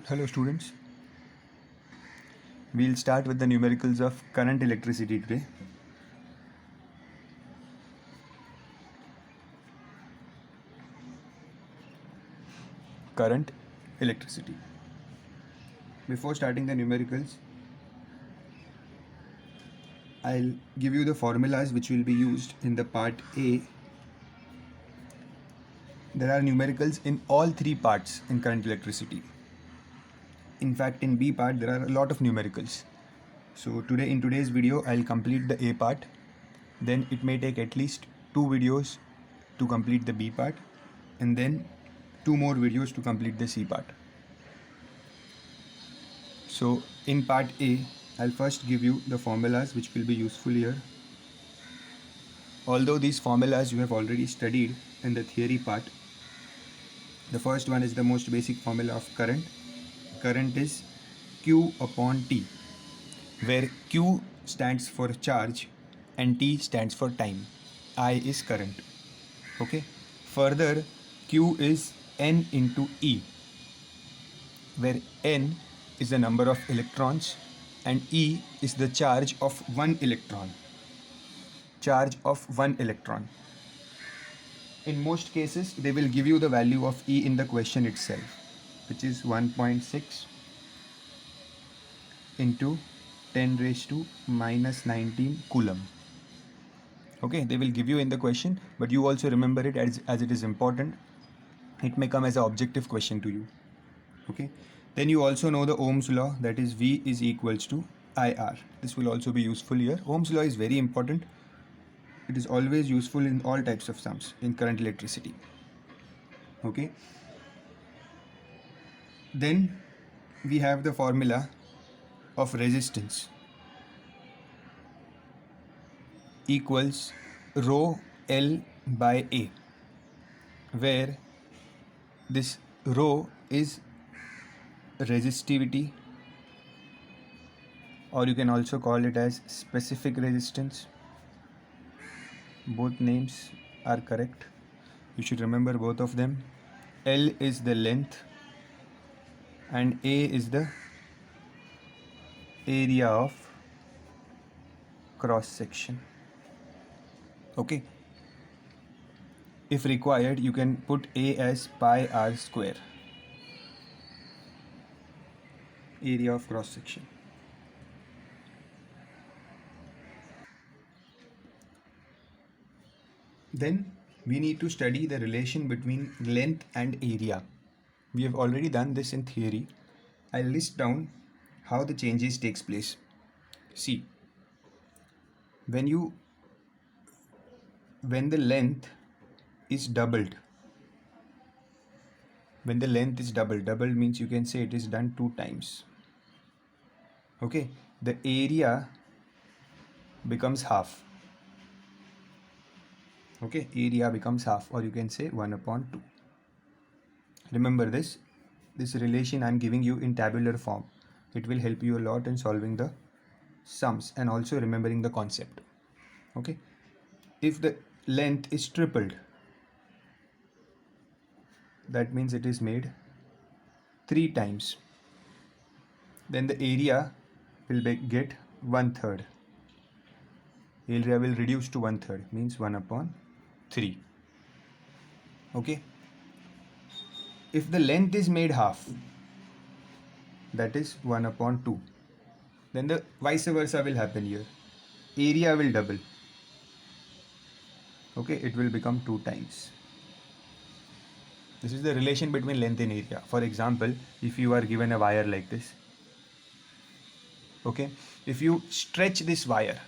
Hello students, we'll start with the numericals of current electricity today. Current electricity. Before starting the numericals, I'll give you the formulas which will be used in the part A. There are numericals in all three parts in current electricity. In fact, in B part there are a lot of numericals. So today in today's video I'll complete the A part. Then it may take at least 2 videos to complete the B part, and then 2 more videos to complete the C part. So in part A, I'll first give you the formulas which will be useful here. Although these formulas you have already studied in the theory part, the first one is the most basic formula of current. Current is Q upon T, where Q stands for charge and T stands for time. I is current. Okay. Further, Q is N into E, where N is the number of electrons and E is the charge of one electron. Charge of one electron. In most cases, they will give you the value of E in the question itself, which is 1.6 into 10 raised to minus 19 coulomb. Okay, they will give you in the question, but you also remember it as it is important. It may come as an objective question to you. Okay, then you also know the Ohm's law, that is V is equals to IR. This will also be useful here. Ohm's law is very important. It is always useful in all types of sums in current electricity. Okay, then we have the formula of resistance equals rho L by A, where this rho is resistivity, or you can also call it as specific resistance. Both names are correct. You should remember both of them. L is the length and A is the area of cross section. Okay. If required, you can put A as pi r square, area of cross section. Then we need to study the relation between length and area. We have already done this in theory. I'll list down how the changes takes place. See, when the length is doubled, double means you can say it is done 2 times. Okay, the area becomes half. Okay, area becomes half, or you can say 1 upon 2. Remember this relation I'm giving you in tabular form. It will help you a lot in solving the sums and also remembering the concept. Okay, if the length is tripled, that means it is made 3 times, then the area will get 1/3. Area will reduce to 1/3, means 1 upon 3. Okay, if the length is made half, that is 1 upon 2, then the vice versa will happen here. Area will double. Okay, it will become 2 times. This is the relation between length and area. For example, if you are given a wire like this, okay, if you stretch this wire,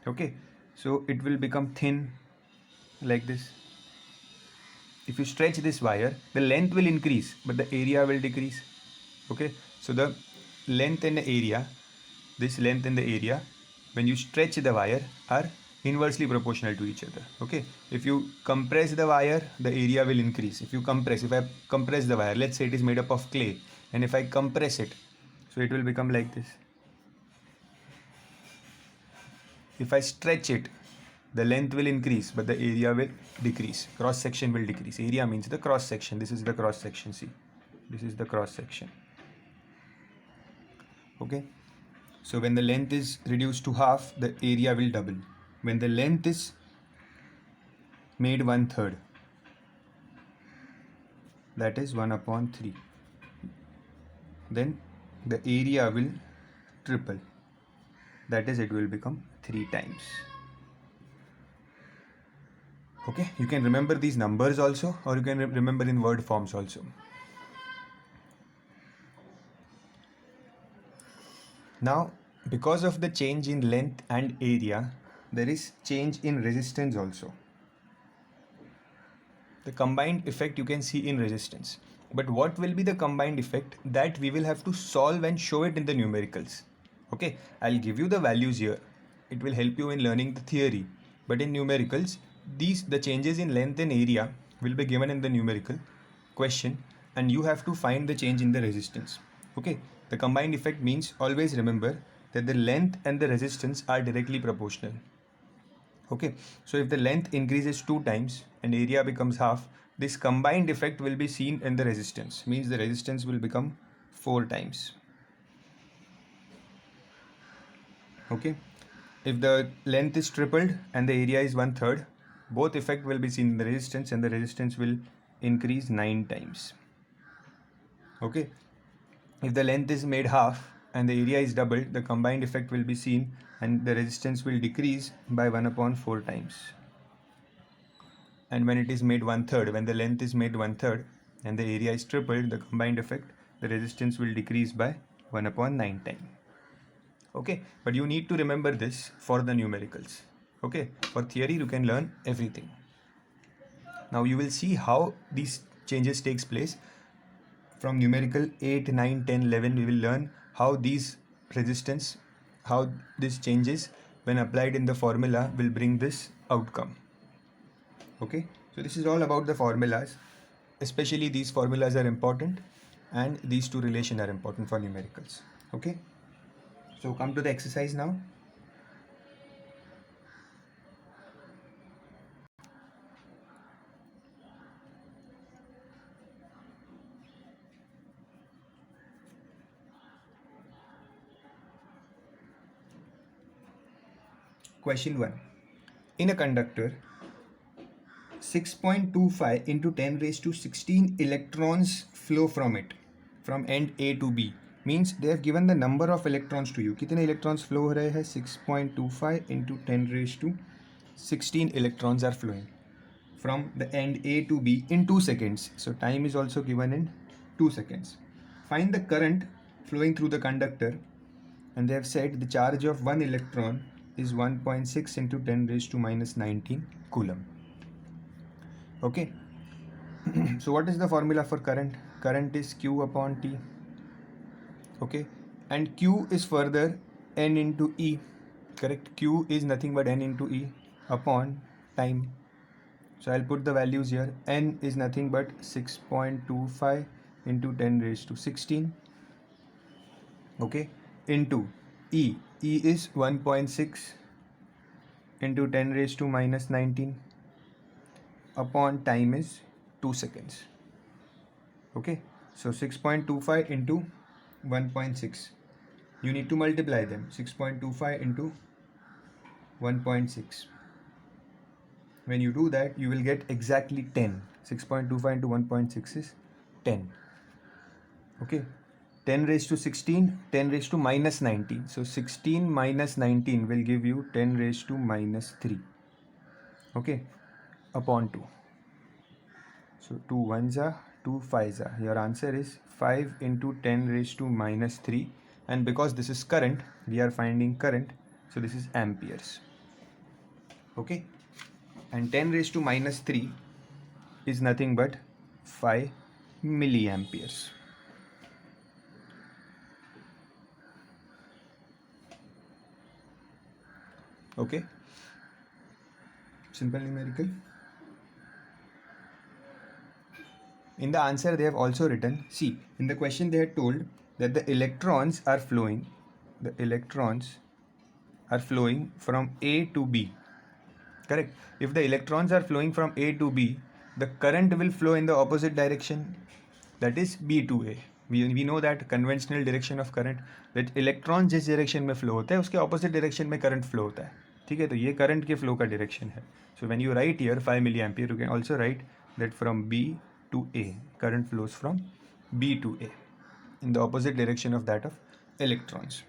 okay, so it will become thin like this. If you stretch this wire, the length will increase but the area will decrease. Okay, so the length and the area, this length and the area, when you stretch the wire, are inversely proportional to each other. Okay, if you compress the wire, the area will increase. If I compress the wire, let's say it is made up of clay, and if I compress it, so it will become like this. If I stretch it, the length will increase but the area will decrease. Cross section will decrease. Area means the cross section. This is the cross section, see. This is the cross section. Okay, so when the length is reduced to half, the area will double. When the length is made 1/3, that is 1/3, then the area will triple, that is it will become 3 times. Okay, you can remember these numbers also, or you can remember in word forms also. Now, because of the change in length and area, there is change in resistance also. The combined effect you can see in resistance. But what will be the combined effect, that we will have to solve and show it in the numericals. Okay, I'll give you the values here. It will help you in learning the theory. But in numericals, the changes in length and area will be given in the numerical question, and you have to find the change in the resistance. Okay, the combined effect means, always remember that the length and the resistance are directly proportional. Okay, so if the length increases 2 times and area becomes half, this combined effect will be seen in the resistance, means the resistance will become 4 times. Okay, if the length is tripled and the area is 1/3, both effect will be seen in the resistance, and the resistance will increase 9 times. Okay, if the length is made half and the area is doubled, the combined effect will be seen and the resistance will decrease by 1/4 times. And when it is made 1/3, when the length is made 1/3 and the area is tripled, the combined effect, the resistance will decrease by 1/9 time. Okay, but you need to remember this for the numericals. Okay, for theory you can learn everything. Now you will see how these changes takes place. From numerical 8, 9, 10, 11, we will learn how these resistance, how this changes when applied in the formula will bring this outcome. Okay, so this is all about the formulas. Especially these formulas are important, and these two relations are important for numericals. Okay, so come to the exercise now. Question 1. In a conductor, 6.25 into 10 raised to 16 electrons flow from it, from end A to B. Means they have given the number of electrons to you. कितने electrons flow हो रहे हैं? 6.25 into 10 raised to 16 electrons are flowing from the end A to B in 2 seconds. So time is also given in 2 seconds. Find the current flowing through the conductor, and they have said the charge of one electron is 1.6 into 10 raised to minus 19 coulomb. Okay, so what is the formula for current? Current is Q upon T. Okay, and Q is further N into E. Correct, Q is nothing but N into E upon time. So I'll put the values here. N is nothing but 6.25 into 10 raised to 16. Okay, into E. E is 1.6 into 10 raised to minus 19 upon time is 2 seconds. Okay, so 6.25 into 1.6. You need to multiply them. 6.25 into 1.6. When you do that, you will get exactly 10. 6.25 into 1.6 is 10. Okay, 10 raised to 16, 10 raised to minus 19. So 16 minus 19 will give you 10 raised to minus 3. Okay, upon 2. So 2 ones are 2 5s are. Your answer is 5 into 10 raised to minus 3. And because this is current, we are finding current. So this is amperes. Okay, and 10 raised to minus 3 is nothing but 5 milliamperes. Okay, simple numerical. In the answer they have also written, see, in the question they had told that the electrons are flowing from A to B. Correct. If the electrons are flowing from A to B, the current will flow in the opposite direction. that is B to A. We know that conventional direction of current, that electron जिस direction में flow होता है उसके opposite direction में current flow होता है. ठीक है, तो ये करंट के फ्लो का डायरेक्शन है. So when you write here 5 milli ampere, you can also write that from B to A, current flows from B to A in the opposite direction of that of electrons.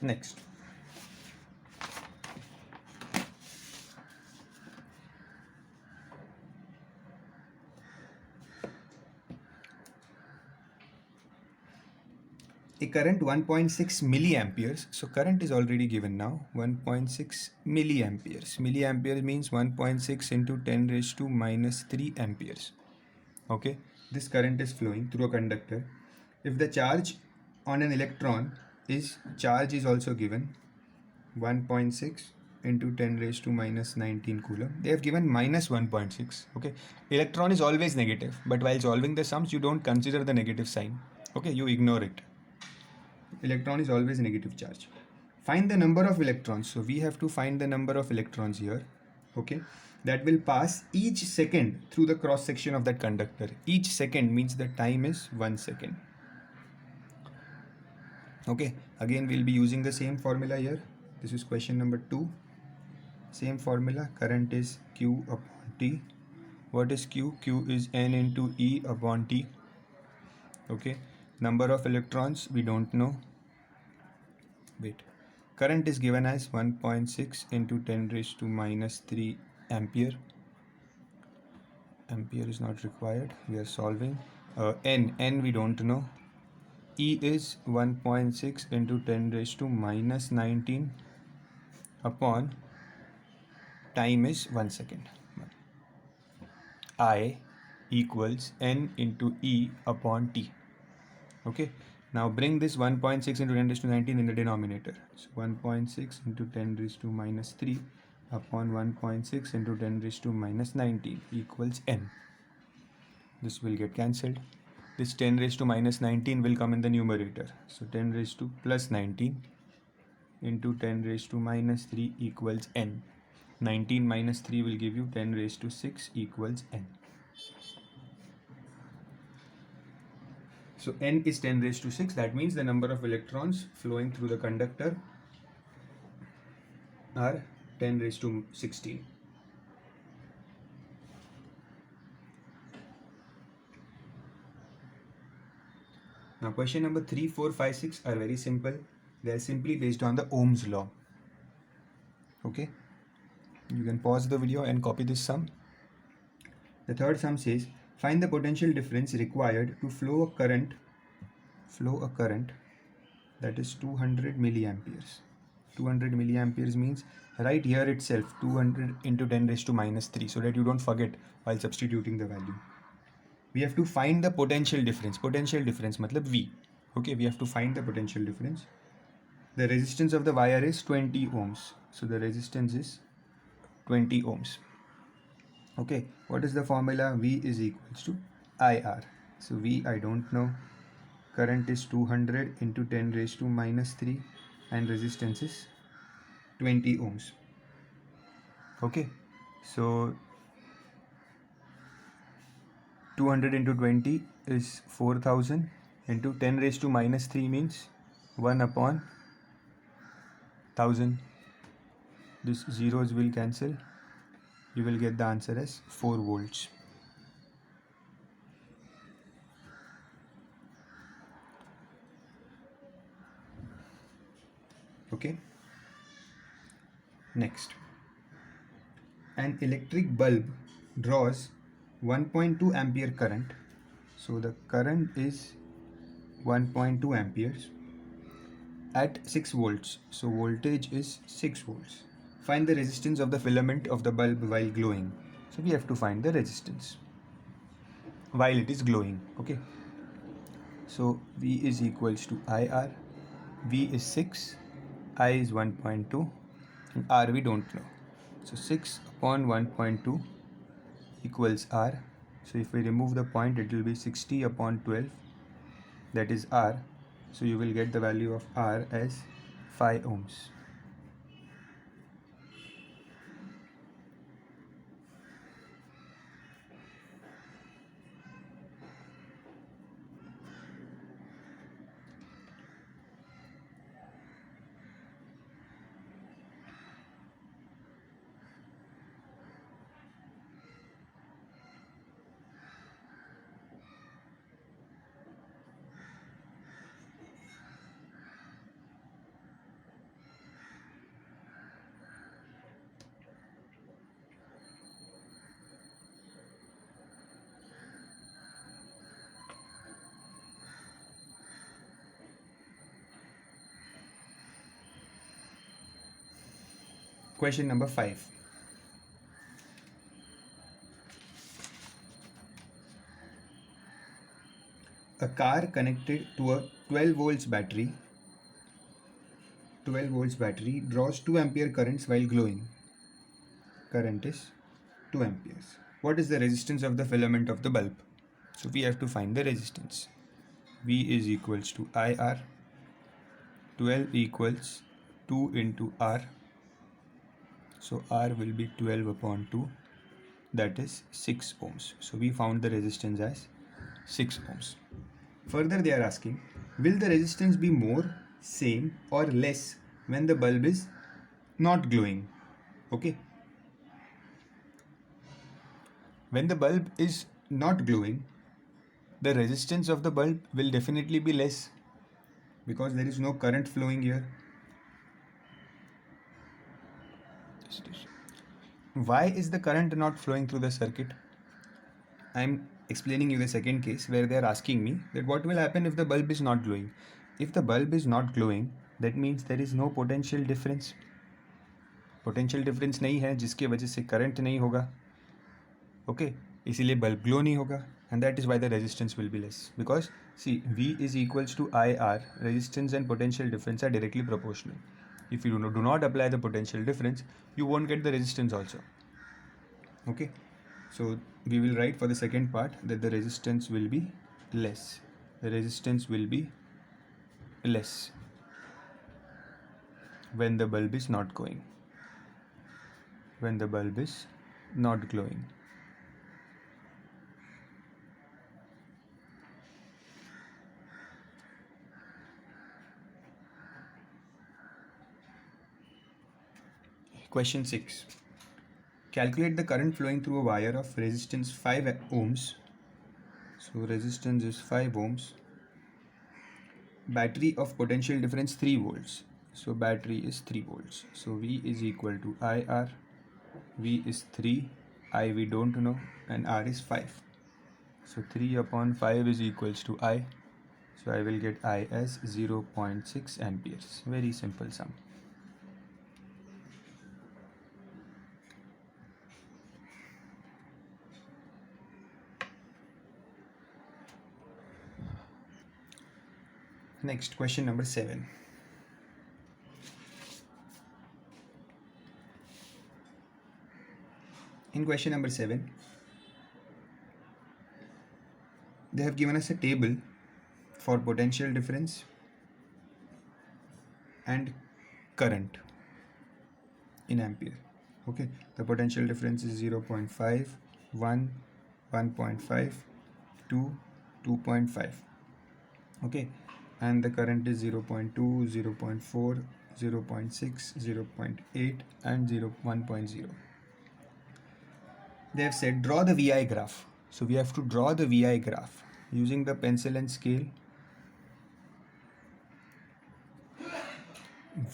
Next, a current 1.6 milliamperes. So current is already given now, 1.6 milliamperes. Milliampere means 1.6 into 10 raised to minus 3 amperes. Okay, this current is flowing through a conductor. If the charge on an electron is, charge is also given 1.6 into 10 raised to minus 19 coulomb. They have given minus 1.6. Okay, electron is always negative, but while solving the sums you don't consider the negative sign. Okay, you ignore it. Electron is always a negative charge. Find the number of electrons. So we have to find the number of electrons here. Okay, that will pass each second through the cross section of that conductor. Each second means the time is 1 second. Okay, again we'll be using the same formula here. This is question number 2. Same formula. Current is Q upon T. What is Q? Q is N into E upon T. Okay, number of electrons we don't know. Wait, current is given as 1.6 into 10 raised to minus 3 ampere. Ampere is not required, we are solving. N we don't know. E is 1.6 into 10 raised to minus 19 upon time is 1 second. I equals N into E upon T. Okay, now bring this 1.6 into 10 raised to 19 in the denominator. So 1.6 into 10 raised to minus 3 upon 1.6 into 10 raised to minus 19 equals N. This will get cancelled. This 10 raised to minus 19 will come in the numerator. So 10 raised to plus 19 into 10 raised to minus 3 equals N. 19 minus 3 will give you 10 raised to 6 equals N. So N is 10 raised to 6. That means the number of electrons flowing through the conductor are 10 raised to 16. Now question number 3, 4, 5, 6 are very simple. They are simply based on the Ohm's law. Okay, you can pause the video and copy this sum. The third sum says, find the potential difference required to flow a current that is 200 milliamperes. 200 milliamperes means right here itself 200 into 10 raised to minus 3, so that you don't forget while substituting the value. We have to find the potential difference. Potential difference matlab V. Okay, we have to find the potential difference. The resistance of the wire is 20 ohms. So the resistance is 20 ohms. Okay, what is the formula? V is equals to IR. So V I don't know. Current is 200 into 10 raised to minus 3 and resistance is 20 ohms. Okay, so 200 into 20 is 4000 into 10 raised to minus 3 means 1 upon 1000. These zeros will cancel. You will get the answer as 4 volts. Okay. Next, an electric bulb draws 1.2 ampere current. So the current is 1.2 amperes at 6 volts. So voltage is 6 volts. Find the resistance of the filament of the bulb while glowing. So we have to find the resistance while it is glowing. Okay. So V is equals to IR. V is 6, I is 1.2, and R we don't know. So 6 upon 1.2 equals R. So if we remove the point, it will be 60 upon 12, that is R. So you will get the value of R as 5 ohms. Question number 5. A car connected to a 12 volts battery draws 2 ampere currents while glowing. Current is 2 amperes. What is the resistance of the filament of the bulb? So we have to find the resistance. V is equals to IR. 12 equals 2 into R. So R will be 12 upon 2. That is 6 ohms. So we found the resistance as 6 ohms. Further they are asking, will the resistance be more, same or less when the bulb is not glowing? Okay. When the bulb is not glowing, the resistance of the bulb will definitely be less because there is no current flowing here. Why is the current not flowing through the circuit? I am explaining you the second case where they are asking me that what will happen if the bulb is not glowing. If the bulb is not glowing, that means there is no potential difference. Potential difference नहीं है जिसके वजह से current नहीं होगा. Okay, इसीलिए bulb glow नहीं होगा. And that is why the resistance will be less because see V is equals to IR. Resistance and potential difference are directly proportional. If you do not apply the potential difference, you won't get the resistance also. Okay, so we will write for the second part that the resistance will be less. The resistance will be less when the bulb is not going. When the bulb is not glowing. Question 6. Calculate the current flowing through a wire of resistance 5 ohms. So resistance is 5 ohms. Battery of potential difference 3 volts. So battery is 3 volts. So V is equal to IR. V is 3. I we don't know. And R is 5. So 3 upon 5 is equals to I. So I will get I as 0.6 amperes. Very simple sum. Next, question number 7. In question number 7, they have given us a table for potential difference and current in ampere. Okay, the potential difference is 0.5, 1, 1.5, 2, 2.5. Okay, and the current is 0.2, 0.4, 0.6, 0.8 and 1.0. They have said draw the VI graph. So we have to draw the VI graph using the pencil and scale.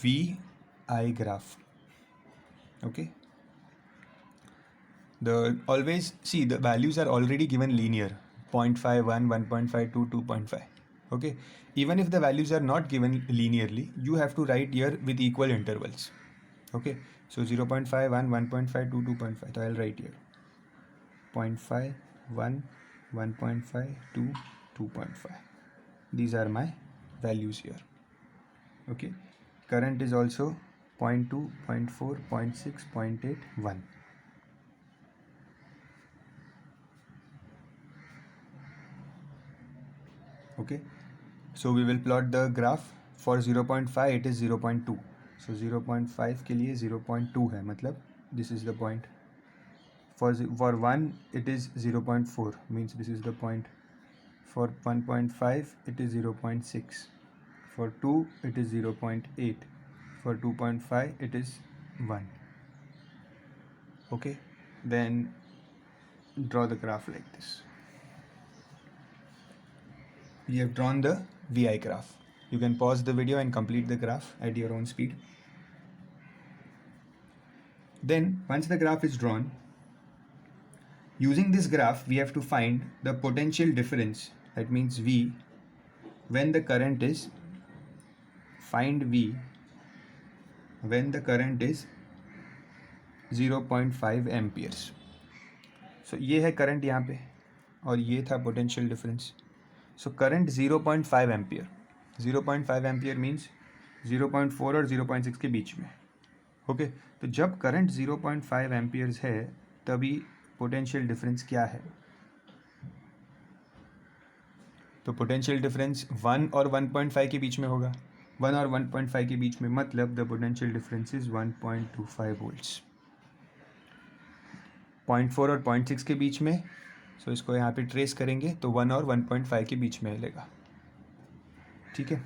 VI graph. Okay. Always see the values are already given linear. 0.5, 1, 1.5, 2, 2.5. Okay. Even if the values are not given linearly, you have to write here with equal intervals. Okay. So 0.5, 1, 1.5, 2, 2.5. So I'll write here 0.5, 1, 1.5, 2, 2.5. These are my values here. Okay. Current is also 0.2, 0.4, 0.6, 0.8, 1. Okay. So we will plot the graph. For 0.5 it is 0.2. So 0.5 के लिए 0.2 है, मतलब this is the point. For 1 it is 0.4, means this is the point. For 1.5 it is 0.6. For 2 it is 0.8. For 2.5 it is 1. Okay, then draw the graph like this. We have drawn the VI graph. You can pause the video and complete the graph at your own speed. Then once the graph is drawn, using this graph we have to find the potential difference, that means V, when the current is, find V when the current is 0.5 amperes. So ये है current यहाँ पे और ये था potential difference. So current 0.5 ampere. 0.5 ampere means 0.4 और 0.6 के बीच में. ओके तो जब करंट 0.5 एम्पियर्स है तभी पोटेंशियल डिफरेंस क्या है? तो पोटेंशियल डिफरेंस 1 और 1.5 के बीच में होगा. 1 और 1.5 के बीच में मतलब the potential difference is 1.25 volts. 0.4 और 0.6 के बीच में. सो इसको यहाँ पे ट्रेस करेंगे तो 1 और 1.5 के बीच में मिलेगा. ठीक है.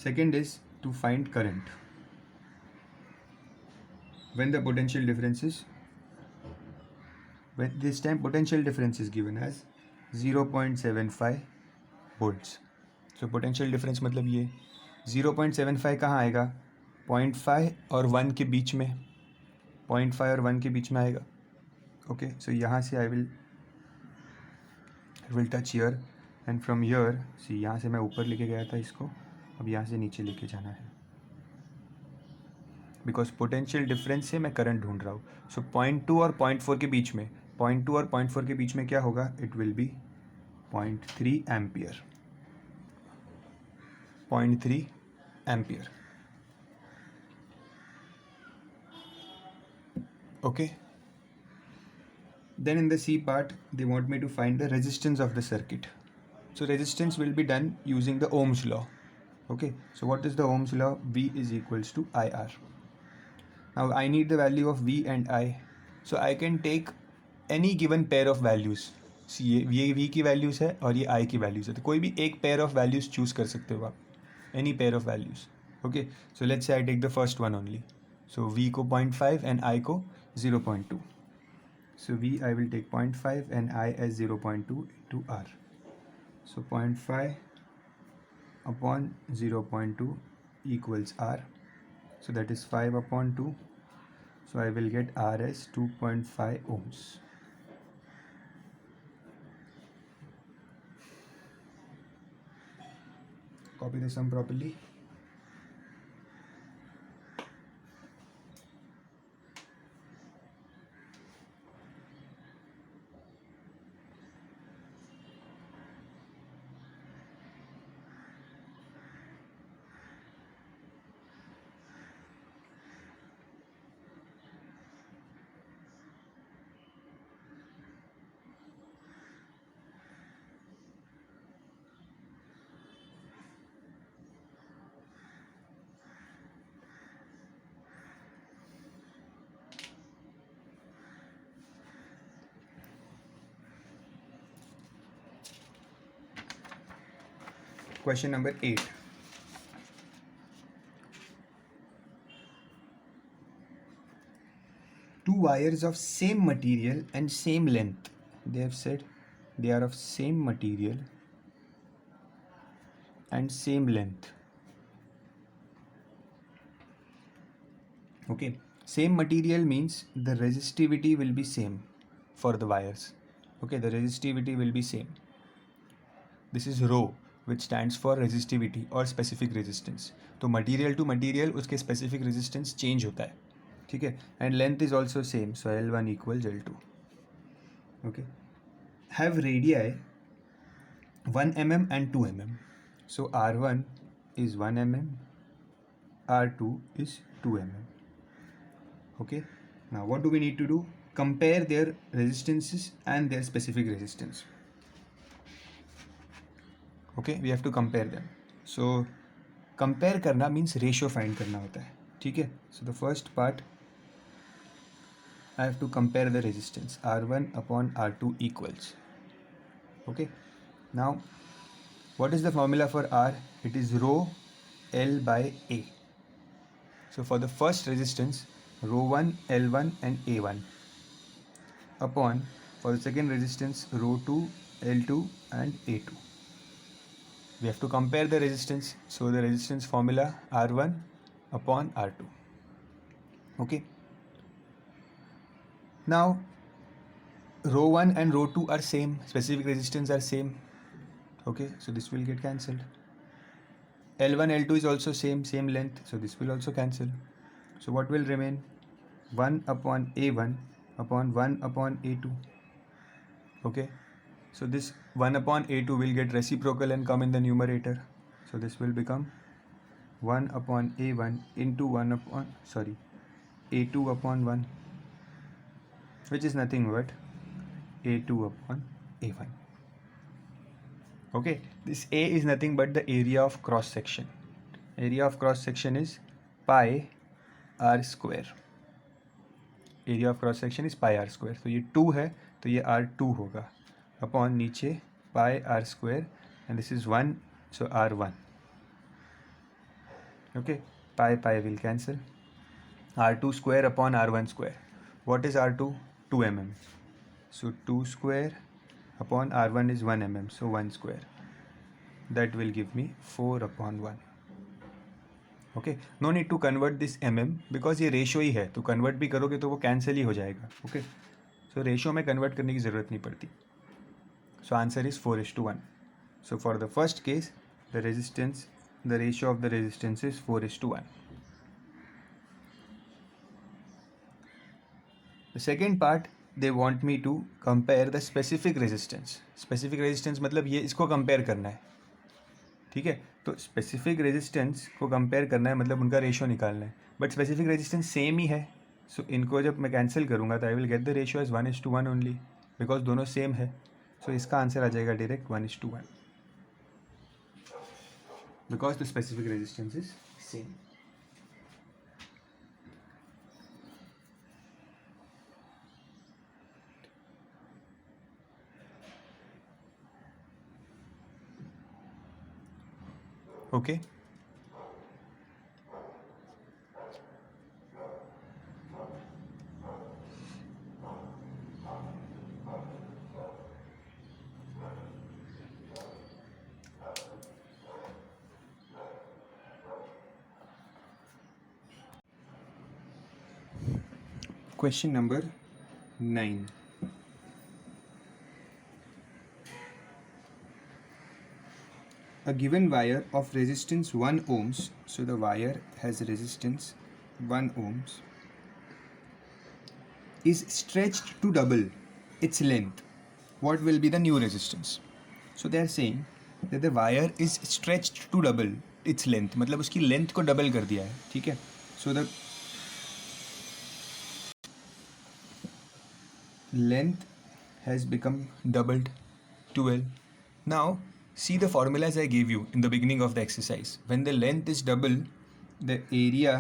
Second is to find current when the potential difference is when this time potential difference is given as 0.75 volts. so potential difference मतलब ये 0.75 कहाँ आएगा? 0.5 और 1 के बीच में. 0.5 और 1 के बीच में आएगा. ओके सो यहाँ से I will touch here and from here see. यहाँ से मैं ऊपर लेके गया था इसको, अब यहाँ से नीचे लेके जाना है बिकॉज पोटेंशियल डिफरेंस से मैं करंट ढूंढ रहा हूँ. सो 0.2 और 0.4 के बीच में. 0.2 और 0.4 के बीच में क्या होगा? It will be 0.3 ampere. 0.3 ampere. okay then in the C part they want me to find the resistance of the circuit. so resistance will be done using the Ohm's law. okay so what is the Ohm's law? V is equals to IR. now I need the value of V and I. so I can take any given pair of values. ये V की values है और ये I की values है, तो कोई भी एक पेयर ऑफ वैल्यूज़ चूज़ कर सकते हो आप. Any pair of values. Okay so let's say I take the first one only. So V को 0.5 एंड I को 0.2. so V I will take 0.5 and I as 0.2 into R. so 0.5 upon 0.2 equals R. so that is 5 upon 2. so I will get R as 2.5 ohms. copy the sum properly. Question number 8. Two wires of same material and same length. They have said they are of same material and same length. Okay, same material means the resistivity will be same for the wires. Okay, the resistivity will be same. This is rho, which stands for resistivity और specific resistance. तो material to material उसके specific resistance change होता है. ठीक है. and length is also same, so L1 equals L2. okay, have radii 1 mm and 2 mm. so R1 is 1 mm, R2 is 2 mm. okay, now what do we need to do? Compare their resistances and their specific resistance. okay, we have to compare them. so compare करना means ratio find करना होता है. ठीक है. so the first part I have to compare the resistance. R1 upon R2 equals. okay, now what is the formula for R? it is rho L by A. so for the first resistance, rho 1 L1 and A1 upon for the second resistance, rho 2 L2 and A2. we have to compare the resistance, so the resistance formula R1 upon R2. okay, now rho 1 and rho 2 are same, specific resistance are same. okay, so this will get cancelled. L1 L2 is also same length, so this will also cancel. So what will remain? 1 upon A1 upon 1 upon A2. Okay, so this 1 upon A2 will get reciprocal and come in the numerator. So this will become 1 upon A1 into 1 upon, sorry, A2 upon 1, which is nothing but A2 upon A1. Okay, this A is nothing but the area of cross section. Area of cross section is pi r square. Area of cross section is pi r square. तो ये 2 है तो ये R2 होगा upon नीचे pi r square and this is 1 so R1. Okay, pi pi will cancel. R2 square upon R1 square. What is R2? 2 mm. So 2 square upon R1 is 1 mm, so 1 square. That will give me 4 upon 1. Okay, no need to convert this because ये ratio ही है, तो convert भी करोगे तो वो cancel ही हो जाएगा. ओके, सो रेशो में कन्वर्ट करने की ज़रूरत नहीं पड़ती. So answer is 4:1. So for the first case the resistance, the ratio of the resistance is 4:1. The second part they want me to compare the specific resistance. Specific resistance मतलब ये इसको compare करना है. ठीक है, तो स्पेसिफिक रेजिस्टेंस को compare करना है मतलब उनका रेशियो निकालना है. बट स्पेसिफिक रेजिस्टेंस सेम ही है. सो इनको जब मैं कैंसिल करूँगा तो I will get the ratio as 1:1 only because दोनों सेम है. सो इसका आंसर आ जाएगा direct 1:1 because the specific resistance is same. Okay. Question number 9. A given wire of resistance 1 ohms, so the wire has resistance 1 ohms, is stretched to double its length. What will be the new resistance? So they are saying that the wire is stretched to double its length, मतलब उसकी length को double कर दिया है. ठीक है, so the length has become doubled 12. Now see the formulas I gave you in the beginning of the exercise. When the length is double, the area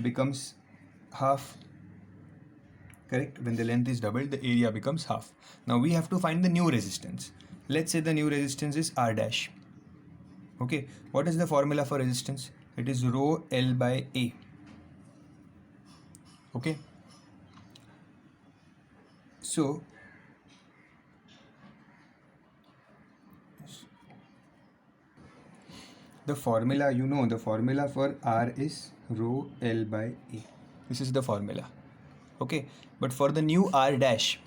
becomes half. Correct? When the length is doubled, the area becomes half. Now we have to find the new resistance. Let's say the new resistance is R dash. Okay, what is the formula for resistance? It is rho L by A. Okay, so the formula, you know, the formula for R is rho L by A. This is the formula. Okay, but for the new R dash,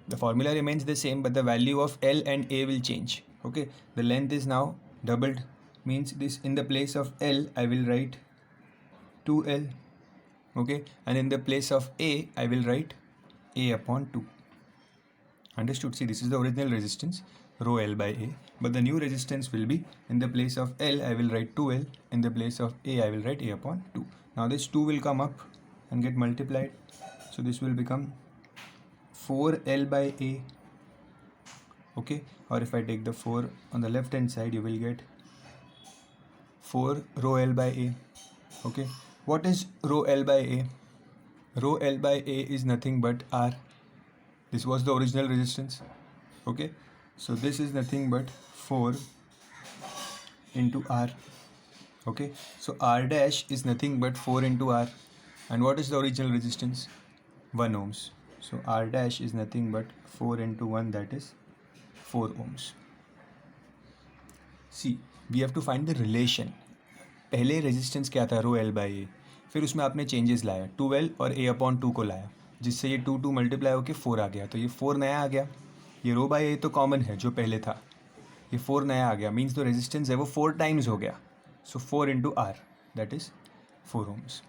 the formula remains the same, but the value of L and A will change. Okay, the length is now doubled, means this in the place of L I will write 2L. Okay, and in the place of A I will write A upon 2. Understood? See, this is the original resistance rho L by A, but the new resistance will be in the place of L I will write 2L, in the place of A I will write A upon 2. Now this 2 will come up and get multiplied, so this will become 4L by A. Okay, or if I take the 4 on the left hand side, you will get 4 rho L by A. Okay, what is rho L by A? Rho L by A is nothing but R. This was the original resistance. Okay, so this is nothing but 4 into R. Okay, so R dash is nothing but 4 into R. And what is the original resistance? 1 ohms. So R dash is nothing but 4 into 1, that is 4 ohms. See, we have to find the relation. पहले resistance क्या था? Rho L by ए. फिर उसमें आपने changes लाया, 2L और A upon 2 को लाया, जिससे ये 2 मल्टीप्लाई होकर 4 आ गया. तो ये 4 नया आ गया. ये रो बाई ए तो कॉमन है जो पहले था, ये 4 नया आ गया, मीन्स जो रेजिस्टेंस है वो 4 टाइम्स हो गया. So 4 into r, that is 4 ohms.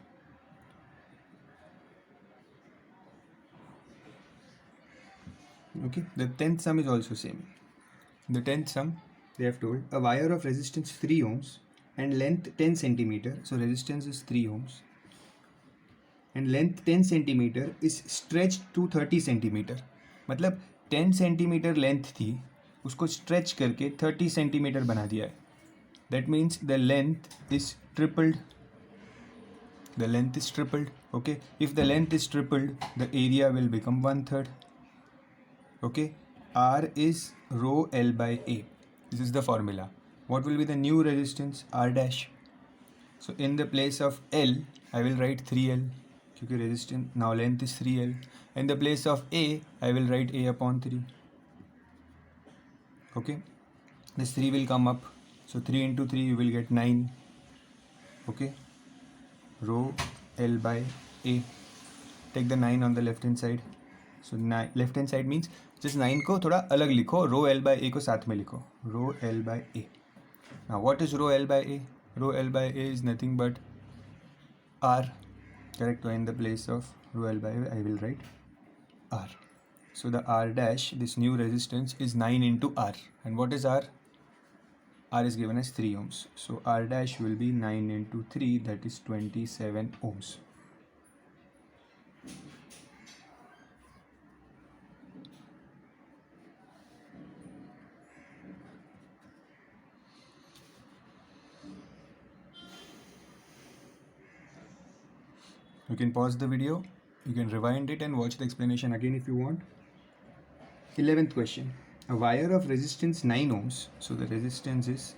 Okay, the 10th sum is also same. The 10th sum, they have told a wire of resistance 3 ohms and length 10 centimeter. So resistance is 3 ohms and length 10 centimeter is stretched to 30 centimeter. मतलब 10 centimeter length थी, उसको stretch करके 30 centimeter बना दिया है. That means the length is tripled. The length is tripled. Okay, if the length is tripled, the area will become 1/3. Okay, R is rho L by A. This is the formula. What will be the new resistance? R dash. So in the place of L, I will write 3L. Because resistance now length is 3L. In the place of A, I will write A upon 3. Okay, this 3 will come up. So 3 into 3 you will get 9. Okay, rho L by A. Take the 9 on the left hand side. So left hand side means just 9 को थोड़ा अलग लिखो, रो L by A को साथ में लिखो, रो L by A. Now what is rho L by A? Rho L by A is nothing but R. Correct. So in the place of rho L by A, I will write R. So the R dash, this new resistance is 9 into R. And what is R? R is given as 3 ohms. So R dash will be 9 into 3, that is 27 ohms. You can pause the video, you can rewind it and watch the explanation again if you want. 11th question. A wire of resistance 9 ohms, so the resistance is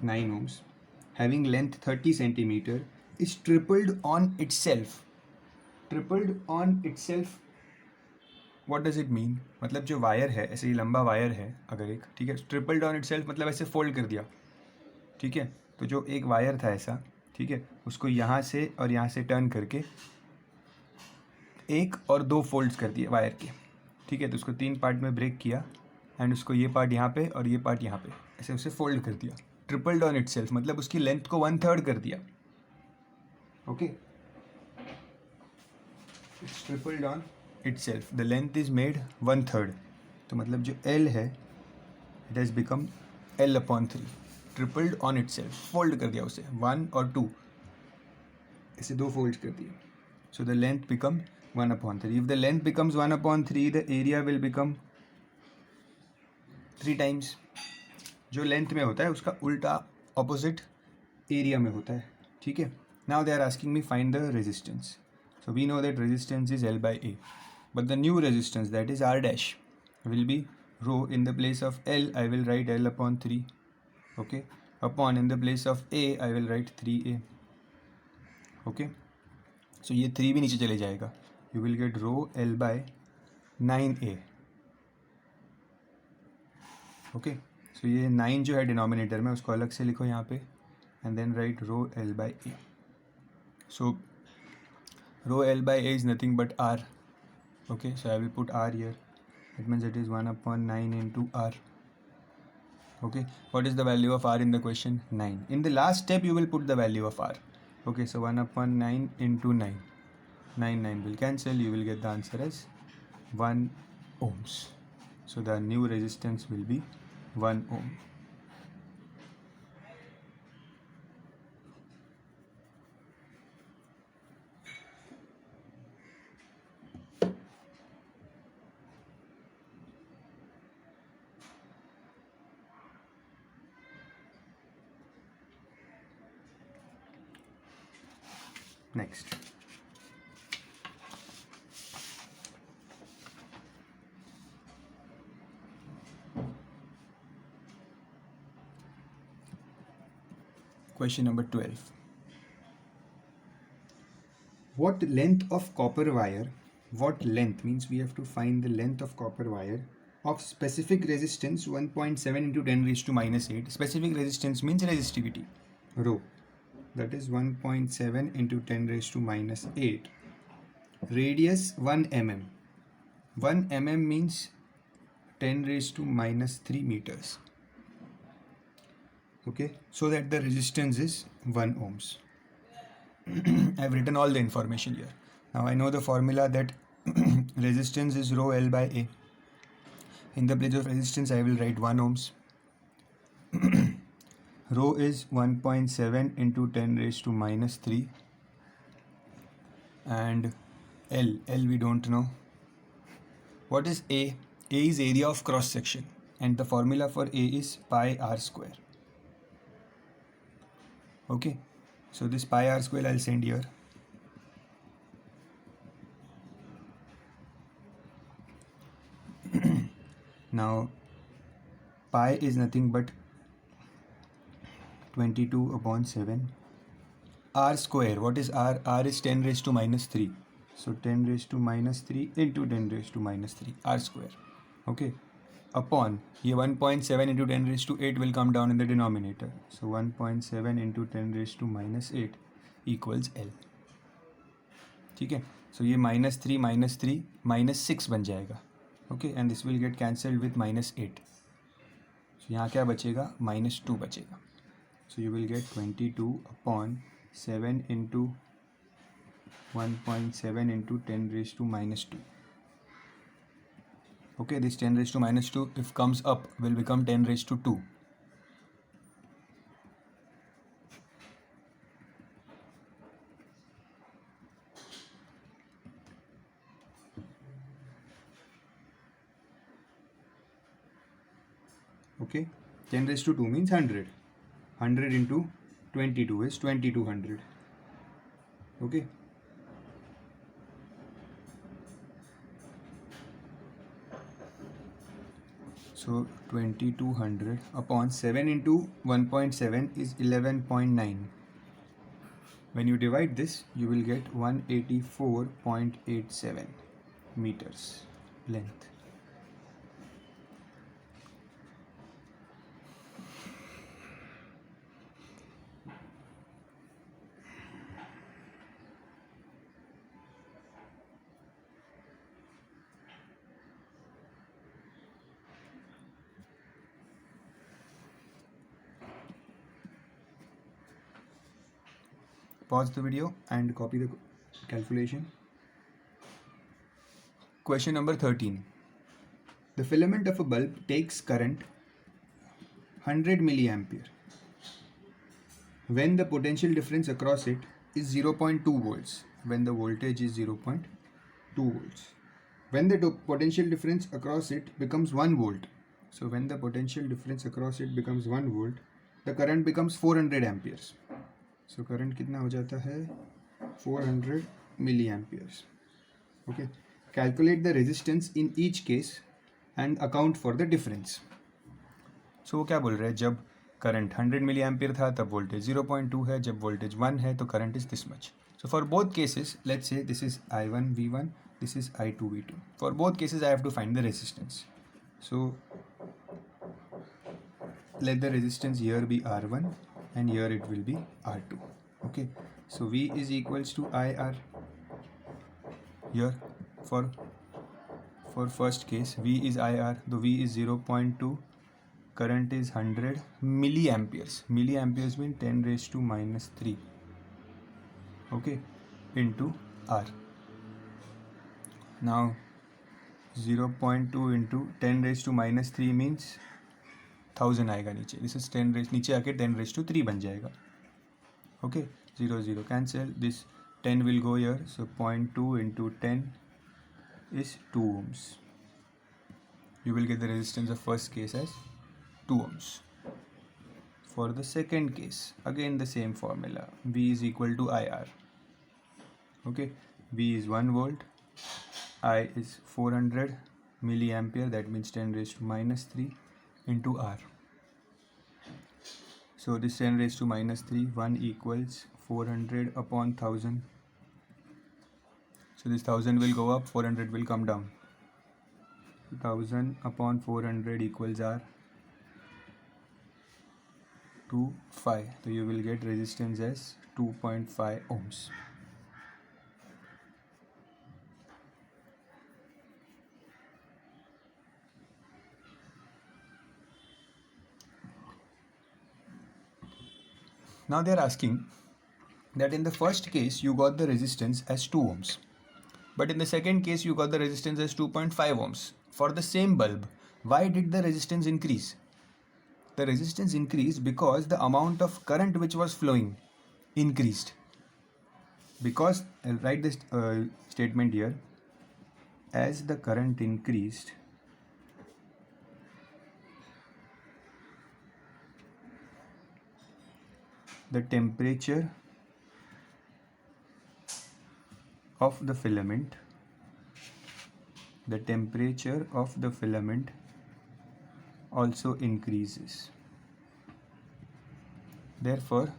9 ohms, having length 30 centimeter, is tripled on itself. Tripled on itself. What does it mean? मतलब जो wire है, ऐसे ही लंबा wire है अगर एक, ठीक है, ट्रिपल्ड ऑन इटसेल्फ मतलब ऐसे फोल्ड कर दिया, ठीक है. तो जो एक वायर था ऐसा, ठीक है, उसको यहाँ से और यहाँ से टर्न करके एक और दो फोल्ड्स कर दिए वायर के, ठीक है. तो उसको 3 पार्ट में ब्रेक किया एंड उसको ये पार्ट यहाँ पे और ये पार्ट यहाँ पे ऐसे उसे फोल्ड कर दिया. ट्रिपल्ड ऑन इटसेल्फ मतलब उसकी लेंथ को 1/3 कर दिया. Okay, it's tripled on itself, the length is made 1/3. तो मतलब जो L है it has become L upon 3. Tripled on itself, fold कर दिया उसे, 1 और 2 ऐसे 2 फोल्ड कर दिए. So the length become 1 upon 3. If the length becomes 1 upon 3, the area will become 3 times. जो लेंथ में होता है उसका उल्टा ऑपोजिट एरिया में होता है, ठीक है. Now they are asking me find the resistance. So we know that resistance is L by A, but the new resistance, that is R dash, will be rho. In the place of L I will write L upon 3. Okay, upon, in the place of A I will write 3A. Okay, so ये 3 भी नीचे चले जाएगा. You will get rho L by 9A. Okay, so ये 9 जो है denominator में, उसको अलग से लिखो यहाँ पे and then write rho L by A. So rho L by A is nothing but R. Okay, so I will put R here. It means it is 1 upon 9 into R. Okay, what is the value of R in the question? 9. In the last step you will put the value of R. Okay, so 1 upon 9 into 9. 9 will cancel. You will get the answer as 1 ohms. So the new resistance will be 1 ohm. Next. Question number 12. What length of copper wire, what length means we have to find the length of copper wire of specific resistance 1.7 into 10 raised to minus 8. Specific resistance means resistivity, rho, that is 1.7 into 10 raised to minus 8. Radius 1 mm. 1 mm means 10 raised to minus 3 meters. Okay, so that the resistance is 1 ohms. I have written all the information here. Now I know the formula that resistance is rho L by A. In the place of resistance, I will write 1 ohms. Rho is 1.7 into 10 raised to minus 3. And L we don't know. What is A? A is area of cross section, and the formula for A is pi r square. Okay, so this pi r square I'll send here. Now pi is nothing but 22 upon 7. R square, what is R? R is 10 raised to minus 3. So 10 raised to minus 3 into 10 raised to minus 3, R square. Okay, upon, here 1.7 into 10 raised to 8 will come down in the denominator. So 1.7 into 10 raised to minus 8 equals L. ठीक है, so ये minus 3 minus 6 बन जाएगा. Okay, and this will get cancelled with minus 8. So यहाँ क्या बचेगा? minus 2 बचेगा. So you will get 22 upon 7 into 1.7 into 10 raised to minus 2. Okay, this 10 raised to minus 2 if comes up will become 10 raised to 2. Okay, 10 raised to 2 means 100. 100 into 22 is 2200. Okay. So 2200 upon 7 into 1.7 is 11.9. When you divide this, you will get 184.87 meters length. Pause the video and copy the calculation. Question number 13. The filament of a bulb takes current 100 milliampere when the potential difference across it is 0.2 volts, when the voltage is 0.2 volts. When the potential difference across it becomes 1 volt, so when the potential difference across it becomes 1 volt, the current becomes 400 amperes. So current कितना हो जाता है? 400 milliamperes. Okay. Calculate the resistance in each case and account for the difference. So वो क्या बोल रहा है? जब करंट 100 milliampere था तब वोल्टेज 0.2 है, जब वोल्टेज 1 है तो current is this much. So for both cases, let's say this is I1 V1, this is I2 V2. For both cases I have to find the resistance. So let the resistance here be R1 and here it will be R2. Okay, so V is equals to IR. Here for first case V is IR, the V is 0.2, current is 100 milliamperes. Milliamperes mean 10 raised to minus 3. Okay, into R. Now 0.2 into 10 raised to minus 3 means 1000 आएगा नीचे. This is 10 raised, नीचे आके 10 raised to 3 बन जाएगा. Okay, 0 0 cancel. This 10 will go here, so 0.2 into 10 is 2 ohms. You will get the resistance of first case as 2 ohms. For the second case, again the same formula. V is equal to IR. Okay, V is 1 volt, I is 400 milliampere, that means 10 raised to minus 3 into R. So this 10 raised to minus 3, 1 equals 400 upon 1000. So this 1000 will go up, 400 will come down. 1000 upon 400 equals R. 2.5. So you will get resistance as 2.5 ohms. Now they are asking that in the first case you got the resistance as 2 ohms, but in the second case you got the resistance as 2.5 ohms. For the same bulb, Why did the resistance increase? The resistance increased because the amount of current which was flowing increased. Because I'll write this statement here, as the current increased, the temperature of the filament also increases. Therefore,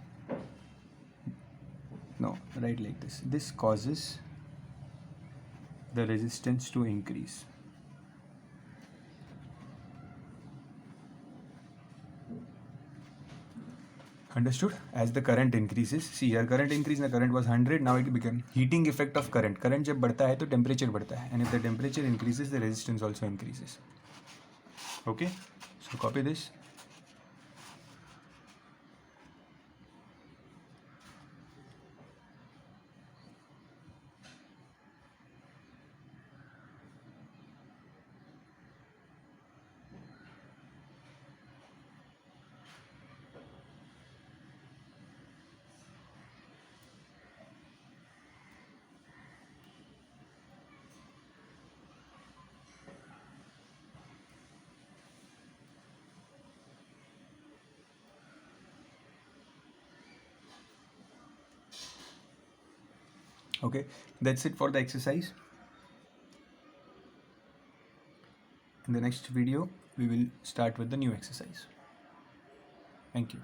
no, write like this. This causes the resistance to increase. Understood? As the current increases, see here current increase, the current was 100, now it became heating effect of current. Current जब बढ़ता है तो temperature बढ़ता है, and if the temperature increases, the resistance also increases. Okay, so copy this. Okay, that's it for the exercise. In the next video, we will start with the new exercise. Thank you.